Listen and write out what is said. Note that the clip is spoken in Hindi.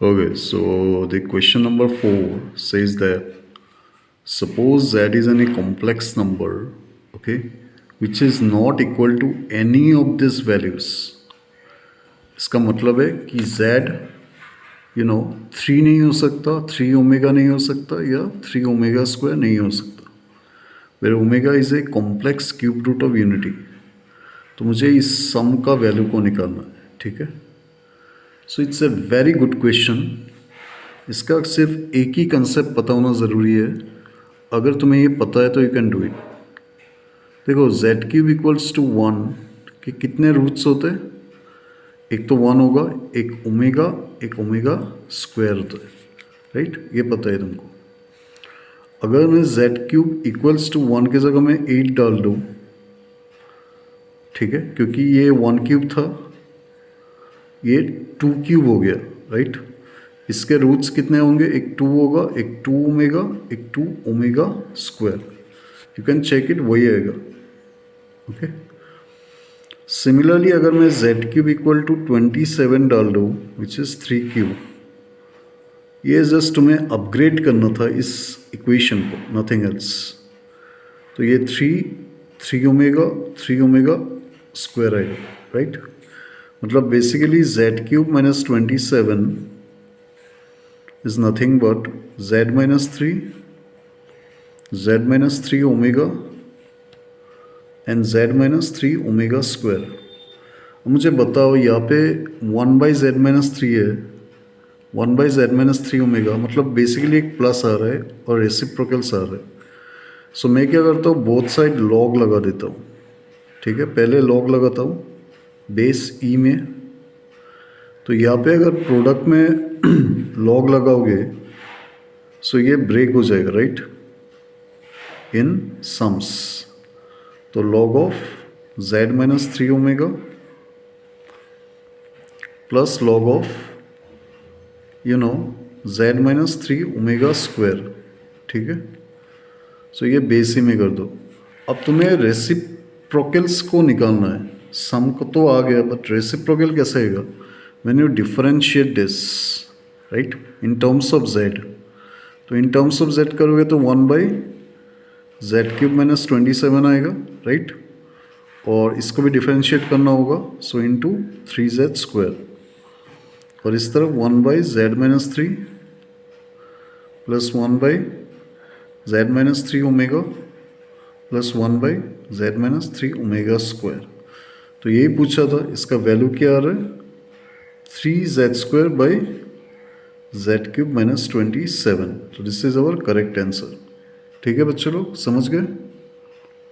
Okay, so the question number 4 says that suppose z is a complex number, okay, which is not equal to any of these values. इसका मतलब है कि z 3 नहीं हो सकता, 3 ओमेगा नहीं हो सकता या 3 ओमेगा स्क्वायर नहीं हो सकता। Where omega is a complex cube root of unity. तो मुझे इस सम का वैल्यू को निकालना है, ठीक है। So it's a very good question. इसका सिर्फ एक ही कंसेप्ट पता होना ज़रूरी है। अगर तुम्हें ये पता है तो यू कैन डू इट। देखो जेड क्यूब इक्वल्स टू 1 के कितने रूट्स होते हैं? एक तो 1 होगा, एक ओमेगा स्क्वायर होता है, राइट। ये पता है तुमको। अगर मैं जेड क्यूब इक्वल्स टू 1 की जगह मैं 8 डाल दूँ, ठीक है, क्योंकि ये 1 क्यूब था, ये 2 क्यूब हो गया, राइट। इसके रूट्स कितने होंगे? एक 2 होगा, एक 2 ओमेगा, एक 2 omega square. You can check it, वही आएगा, ओके। सिमिलरली अगर मैं जेड क्यूब इक्वल टू 27 डाल दूँ, विच इज़ 3 क्यूब, ये जस्ट तुम्हें अपग्रेड करना था इस इक्वेशन को, नथिंग एल्स। तो ये 3 ओमेगा स्क्वायर आएगा, राइट। मतलब basically Z cube minus 27 is nothing but z minus 3 omega and z minus 3 omega square। अब मुझे बताओ यहाँ पे 1 by z minus 3 है, 1 by z minus 3 ओमेगा, मतलब बेसिकली एक प्लस आ रहा है और रेसिप्रोकल्स आ रहा है। सो मैं क्या करता हूँ, बोथ साइड लॉग लगा देता हूँ, ठीक है। पहले लॉग लगाता हूँ बेस ई में। तो यहाँ पे अगर प्रोडक्ट में लॉग लगाओगे सो ये ब्रेक हो जाएगा, राइट, इन सम्स। तो log of z minus 3 omega plus log of z minus 3 omega square, ठीक है। सो ये बेस ही में कर दो। अब तुम्हें रेसिप्रोकल्स को निकालना है। सम को तो आ गया, बट रेसिप्रोकल कैसे आएगा? When you differentiate this, right, in terms of z। तो इन टर्म्स ऑफ z करोगे तो 1 बाई जेड क्यूब माइनस 27 आएगा, राइट। और इसको भी डिफरेंशिएट करना होगा, सो इंटू 3z स्क्वायर। और इस तरफ 1 by Z minus 3 plus 1 by Z minus 3 omega plus 1 by Z minus 3 omega square. तो यही पूछा था, इसका वैल्यू क्या आ रहा है? 3z square by z cube minus 27। तो this is our correct answer. ठीक है बच्चों लोग, समझ गए?